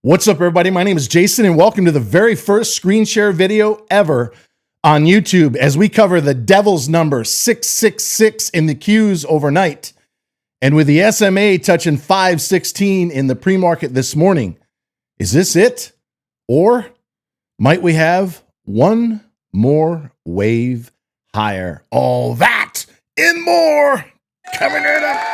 What's up, everybody? My name is Jason, and welcome to the very first screen share video ever on YouTube as we cover the devil's number 666 in the Qs overnight. And with the SMA touching 516 in the pre-market this morning, is this it? Or might we have one more wave higher? All that and more coming right up.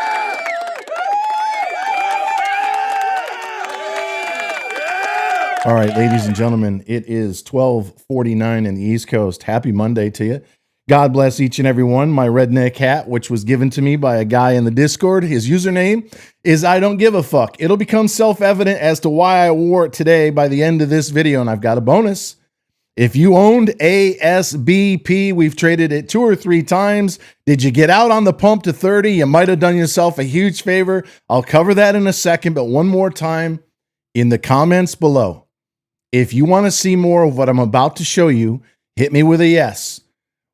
All right, ladies and gentlemen, it is 12:49 in the East Coast. Happy Monday to you. God bless each and every one. My redneck hat, which was given to me by a guy in the Discord, his username is I don't give a fuck. It'll become self-evident as to why I wore it today by the end of this video, and I've got a bonus. If you owned ASBP, we've traded it 2 or 3 times. Did you get out on the pump to 30? You might have done yourself a huge favor. I'll cover that in a second, but one more time in the comments below. If you want to see more of what I'm about to show you, hit me with a yes.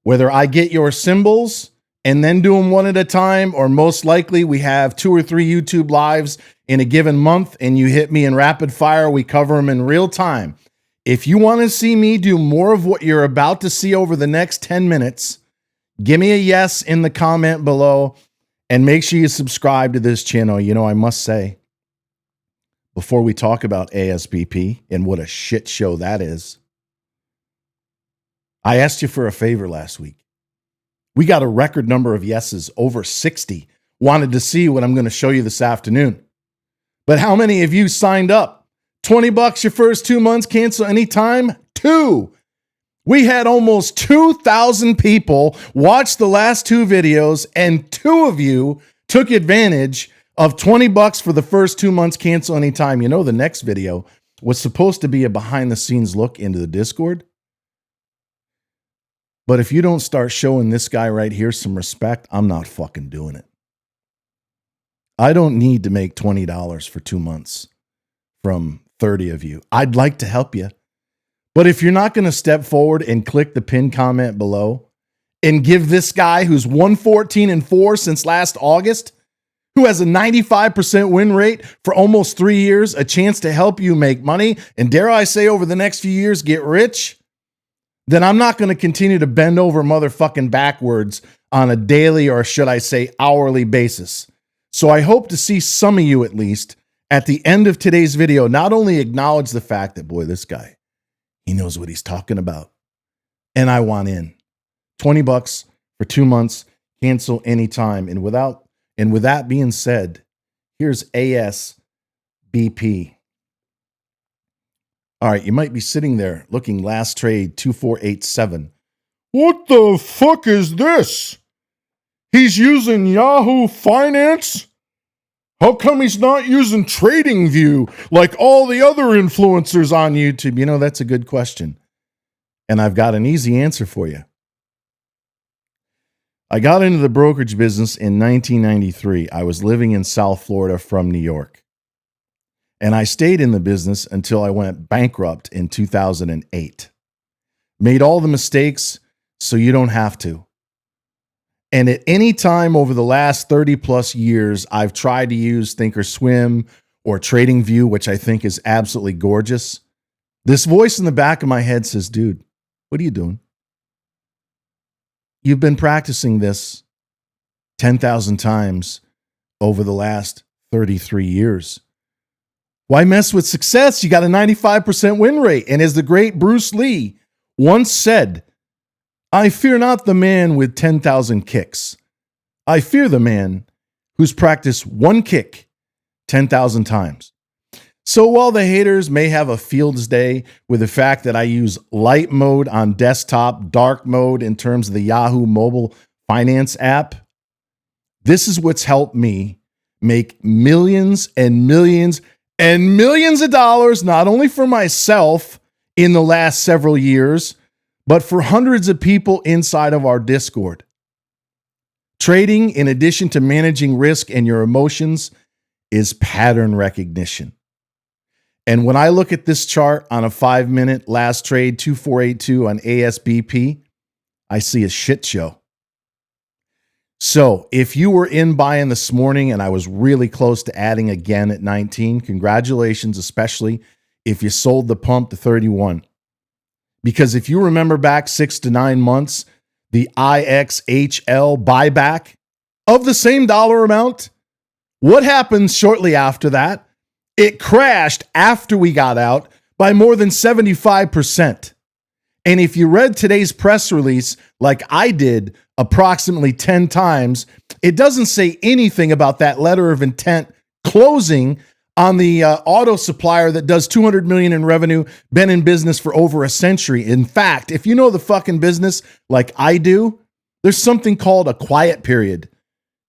Whether I get your symbols and then do them one at a time, or most likely we have 2 or 3 YouTube lives in a given month and you hit me in rapid fire, we cover them in real time. If you want to see me do more of what you're about to see over the next 10 minutes, give me a yes in the comment below and make sure you subscribe to this channel. You know, I must say, before we talk about ASBP and what a shit show that is, I asked you for a favor last week. We got a record number of yeses, over 60. Wanted to see what I'm going to show you this afternoon. But how many of you signed up? $20 your first 2 months, cancel anytime? 2. We had almost 2,000 people watch the last 2 videos, and 2 of you took advantage of $20 for the first 2 months, cancel anytime. You know, the next video was supposed to be a behind the scenes look into the Discord. But if you don't start showing this guy right here some respect, I'm not fucking doing it. I don't need to make $20 for 2 months from 30 of you. I'd like to help you. But if you're not going to step forward and click the pinned comment below and give this guy who's 114-4 since last August, who has a 95% win rate for almost 3 years, a chance to help you make money, and dare I say over the next few years get rich, then I'm not going to continue to bend over motherfucking backwards on a daily, or should I say hourly basis. So I hope to see some of you at least at the end of today's video not only acknowledge the fact that, boy, this guy, he knows what he's talking about, and I want in. $20 for 2 months, cancel anytime. And with that being said, here's ASBP. All right, you might be sitting there looking last trade 2487. What the fuck is this? He's using Yahoo Finance? How come he's not using TradingView like all the other influencers on YouTube? You know, that's a good question. And I've got an easy answer for you. I got into the brokerage business in 1993. I was living in South Florida from New York. And I stayed in the business until I went bankrupt in 2008. Made all the mistakes so you don't have to. And at any time over the last 30 plus years, I've tried to use Thinkorswim or TradingView, which I think is absolutely gorgeous. This voice in the back of my head says, dude, what are you doing? You've been practicing this 10,000 times over the last 33 years. Why mess with success? You got a 95% win rate. And as the great Bruce Lee once said, I fear not the man with 10,000 kicks. I fear the man who's practiced one kick 10,000 times. So while the haters may have a field's day with the fact that I use light mode on desktop, dark mode in terms of the Yahoo mobile finance app, this is what's helped me make millions and millions and millions of dollars, not only for myself in the last several years, but for hundreds of people inside of our Discord. Trading, in addition to managing risk and your emotions, is pattern recognition. And when I look at this chart on a 5-minute last trade, 2482 on ASBP, I see a shit show. So if you were in buying this morning and I was really close to adding again at 19, congratulations, especially if you sold the pump to 31. Because if you remember back 6 to 9 months, the IXHL buyback of the same dollar amount, what happens shortly after that? It crashed after we got out by more than 75%. And if you read today's press release, like I did approximately 10 times, it doesn't say anything about that letter of intent closing on the auto supplier that does $200 million in revenue, been in business for over a century. In fact, if you know the fucking business like I do, there's something called a quiet period.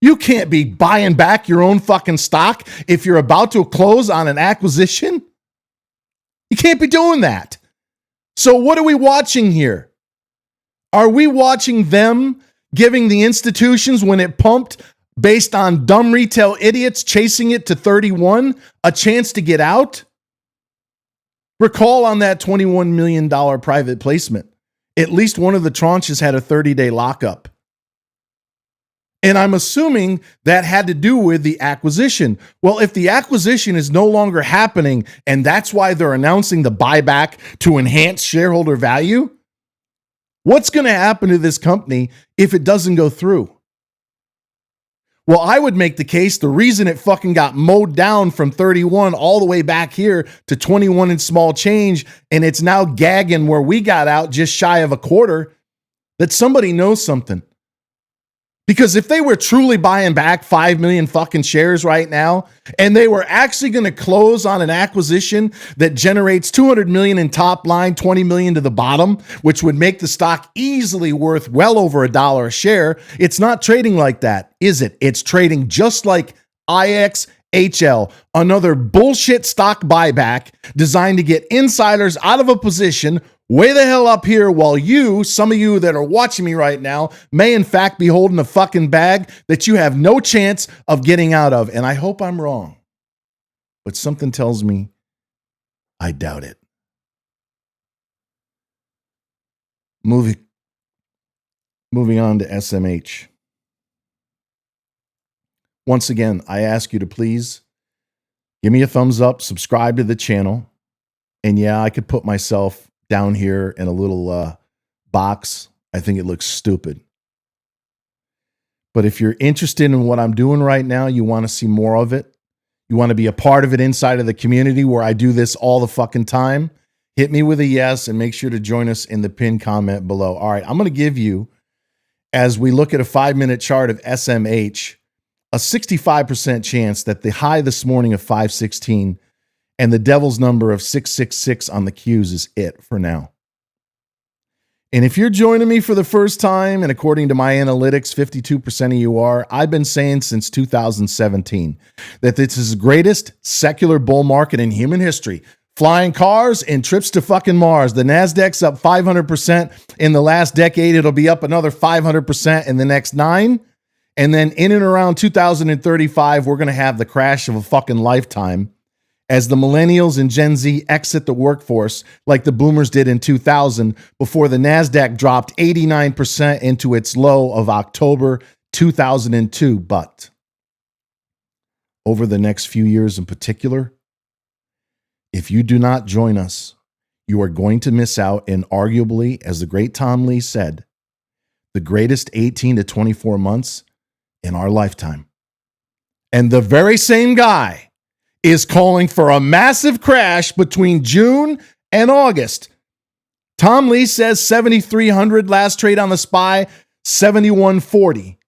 You can't be buying back your own fucking stock if you're about to close on an acquisition. You can't be doing that. So what are we watching here? Are we watching them giving the institutions, when it pumped based on dumb retail idiots chasing it to 31, a chance to get out? Recall on that $21 million private placement, at least one of the tranches had a 30-day lockup. And I'm assuming that had to do with the acquisition. Well, if the acquisition is no longer happening and that's why they're announcing the buyback to enhance shareholder value, what's going to happen to this company if it doesn't go through? Well, I would make the case the reason it fucking got mowed down from 31 all the way back here to 21 and small change, and it's now gagging where we got out just shy of a quarter, that somebody knows something. Because if they were truly buying back 5 million fucking shares right now, and they were actually going to close on an acquisition that generates 200 million in top line, 20 million to the bottom, which would make the stock easily worth well over $1 a share, it's not trading like that, is it? It's trading just like IXHL, another bullshit stock buyback designed to get insiders out of a position way the hell up here, while you, some of you that are watching me right now, may in fact be holding a fucking bag that you have no chance of getting out of. And I hope I'm wrong, but something tells me I doubt it. Moving on to SMH. Once again, I ask you to please give me a thumbs up, subscribe to the channel. And yeah, I could put myself down here in a little box. I think it looks stupid. But if you're interested in what I'm doing right now, you want to see more of it, you want to be a part of it inside of the community where I do this all the fucking time, hit me with a yes and make sure to join us in the pinned comment below. All right, I'm going to give you, as we look at a 5-minute chart of SMH, a 65% chance that the high this morning of 516 and the devil's number of 666 on the Qs is it for now. And if you're joining me for the first time, and according to my analytics, 52% of you are, I've been saying since 2017 that this is the greatest secular bull market in human history. Flying cars and trips to fucking Mars. The NASDAQ's up 500% in the last decade. It'll be up another 500% in the next 9. And then in and around 2035, we're going to have the crash of a fucking lifetime as the millennials and Gen Z exit the workforce like the boomers did in 2000 before the NASDAQ dropped 89% into its low of October 2002. But over the next few years in particular, if you do not join us, you are going to miss out in arguably, as the great Tom Lee said, the greatest 18 to 24 months in our lifetime. And the very same guy is calling for a massive crash between June and August. Tom Lee says 7,300 last trade on the SPY, 7,140.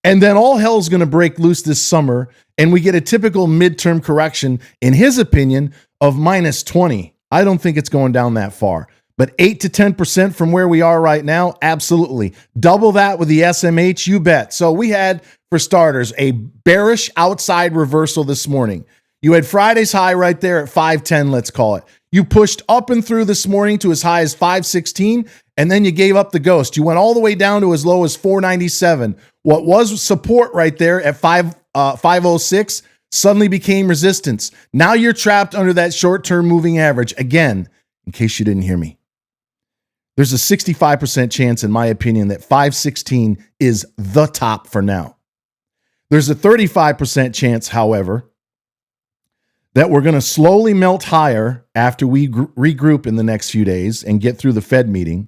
And then all hell's going to break loose this summer, and we get a typical midterm correction, in his opinion, of minus 20. I don't think it's going down that far. But 8 to 10% from where we are right now, absolutely. Double that with the SMH, you bet. So we had, for starters, a bearish outside reversal this morning. You had Friday's high right there at 510, let's call it. You pushed up and through this morning to as high as 516, and then you gave up the ghost. You went all the way down to as low as 497. What was support right there at 506 suddenly became resistance. Now you're trapped under that short-term moving average. Again, in case you didn't hear me, there's a 65% chance, in my opinion, that 516 is the top for now. There's a 35% chance, however, that we're going to slowly melt higher after we regroup in the next few days and get through the Fed meeting.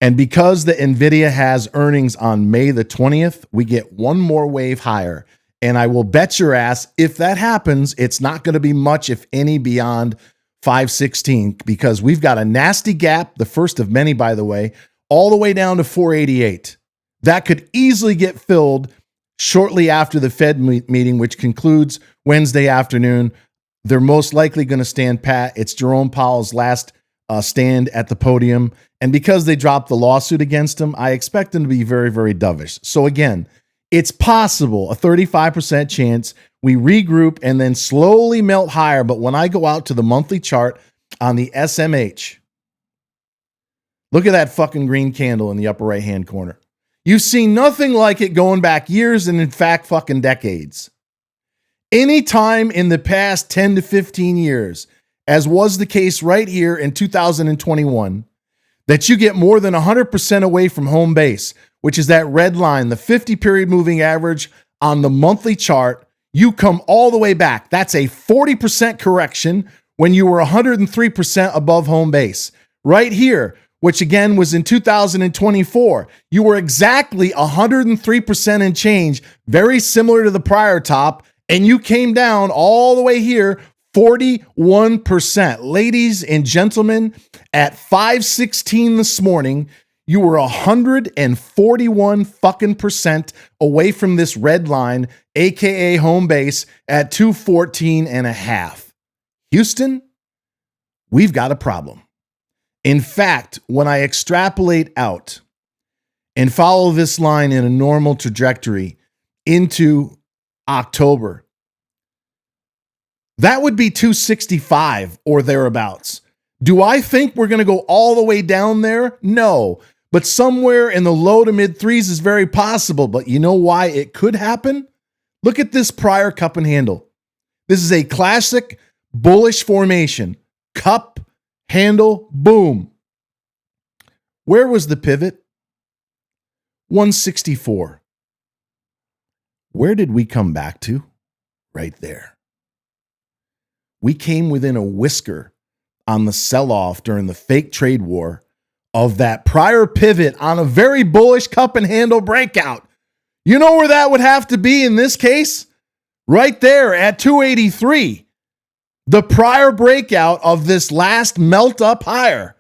And because the NVDA has earnings on May the 20th, we get one more wave higher. And I will bet your ass, if that happens, it's not going to be much, if any, beyond 516, because we've got a nasty gap, the first of many, by the way, all the way down to 488. That could easily get filled shortly after the Fed meeting, which concludes Wednesday afternoon. They're most likely going to stand pat. It's Jerome Powell's last stand at the podium. And because they dropped the lawsuit against him, I expect him to be very, very dovish. So again, it's possible, a 35% chance we regroup and then slowly melt higher. But when I go out to the monthly chart on the SMH, look at that fucking green candle in the upper right-hand corner. You've seen nothing like it going back years and, in fact, fucking decades. Anytime in the past 10 to 15 years, as was the case right here in 2021, that you get more than 100% away from home base, which is that red line, the 50-period moving average on the monthly chart, you come all the way back. That's a 40% correction when you were 103% above home base. Right here, which again was in 2024, you were exactly 103% and change, very similar to the prior top, and you came down all the way here, 41%. Ladies and gentlemen, at 5:16 this morning, you were 141 fucking percent away from this red line, aka home base, at 214 and a half. Houston, we've got a problem. In fact, when I extrapolate out and follow this line in a normal trajectory into October, that would be 265 or thereabouts. Do I think we're going to go all the way down there? No. But somewhere in the low to mid threes is very possible. But you know why it could happen? Look at this prior cup and handle. This is a classic bullish formation. Cup, handle, boom. Where was the pivot? 164. Where did we come back to? Right there. We came within a whisker on the sell-off during the fake trade war of that prior pivot on a very bullish cup and handle breakout. You know where that would have to be in this case? Right there at 283. The prior breakout of this last melt up higher.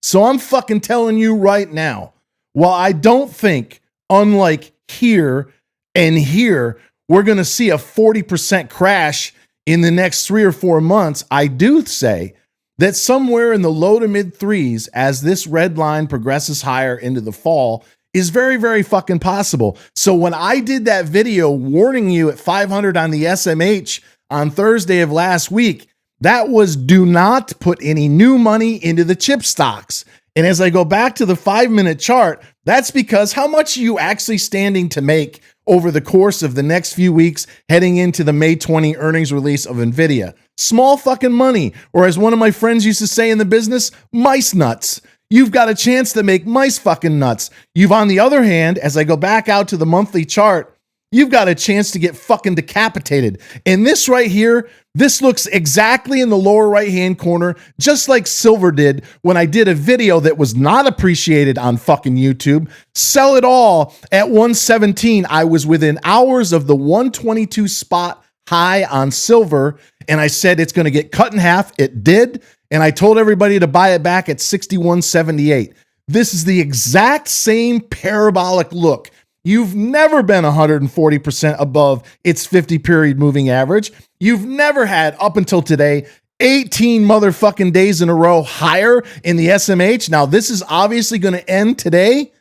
So I'm fucking telling you right now, while I don't think, unlike here and here, we're going to see a 40% crash in the next 3 or 4 months, I do say that somewhere in the low to mid threes, as this red line progresses higher into the fall, is very, very fucking possible. So when I did that video warning you at 500 on the SMH on Thursday of last week, that was do not put any new money into the chip stocks. And as I go back to the 5-minute chart, that's because how much are you actually standing to make over the course of the next few weeks heading into the May 20 earnings release of NVIDIA? Small fucking money, or as one of my friends used to say in the business, mice nuts. You've got a chance to make mice fucking nuts. You've, on the other hand, as I go back out to the monthly chart, you've got a chance to get fucking decapitated. And this right here, this looks exactly in the lower right-hand corner, just like silver did when I did a video that was not appreciated on fucking YouTube. Sell it all at 117. I was within hours of the 122 spot high on silver, and I said it's going to get cut in half. It did, and I told everybody to buy it back at 61.78. This is the exact same parabolic look. You've never been 140% above its 50-period moving average. You've never had, up until today, 18 motherfucking days in a row higher in the SMH. Now, this is obviously going to end today.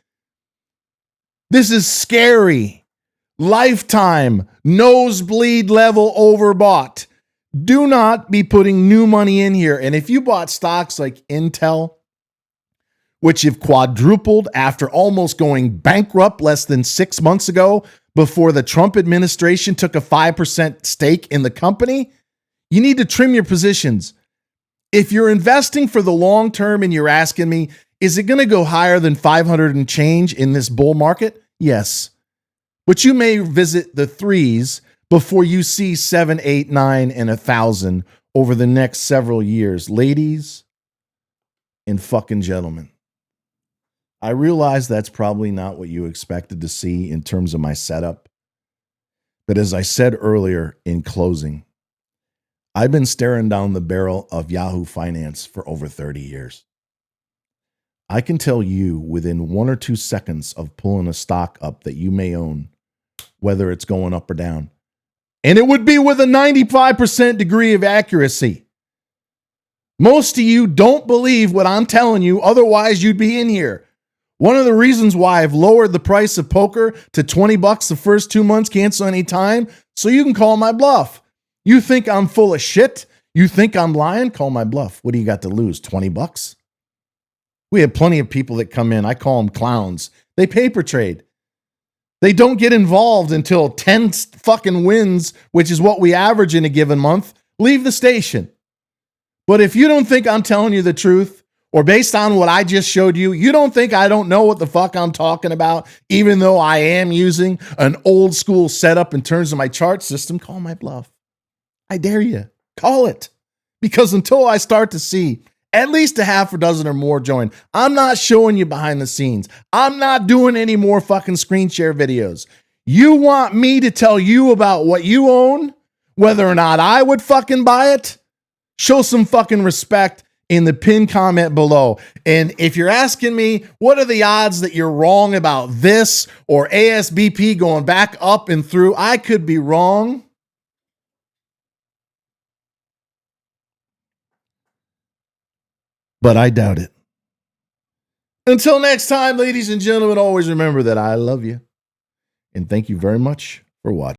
This is scary. Lifetime, nosebleed level overbought. Do not be putting new money in here. And if you bought stocks like Intel, which have quadrupled after almost going bankrupt less than 6 months ago before the Trump administration took a 5% stake in the company, you need to trim your positions. If you're investing for the long term and you're asking me, is it going to go higher than 500 and change in this bull market? Yes. But you may visit the threes before you see 7, 8, 9, and 1,000 over the next several years. Ladies and fucking gentlemen, I realize that's probably not what you expected to see in terms of my setup. But as I said earlier in closing, I've been staring down the barrel of Yahoo Finance for over 30 years. I can tell you within 1 or 2 seconds of pulling a stock up that you may own, whether it's going up or down. And it would be with a 95% degree of accuracy. Most of you don't believe what I'm telling you, otherwise you'd be in here. One of the reasons why I've lowered the price of poker to $20 the first 2 months, cancel any time, so you can call my bluff. You think I'm full of shit? You think I'm lying? Call my bluff. What do you got to lose? $20? We have plenty of people that come in. I call them clowns. They paper trade. They don't get involved until 10 fucking wins, which is what we average in a given month, leave the station. But if you don't think I'm telling you the truth, or based on what I just showed you, you don't think I don't know what the fuck I'm talking about, even though I am using an old school setup in terms of my chart system, call my bluff. I dare you. Call it. Because until I start to see at least a half a dozen or more join, I'm not showing you behind the scenes. I'm not doing any more fucking screen share videos. You want me to tell you about what you own, whether or not I would fucking buy it? Show some fucking respect in the pinned comment below. And if you're asking me, what are the odds that you're wrong about this or ASBP going back up and through? I could be wrong. But I doubt it. Until next time, ladies and gentlemen, always remember that I love you. And thank you very much for watching.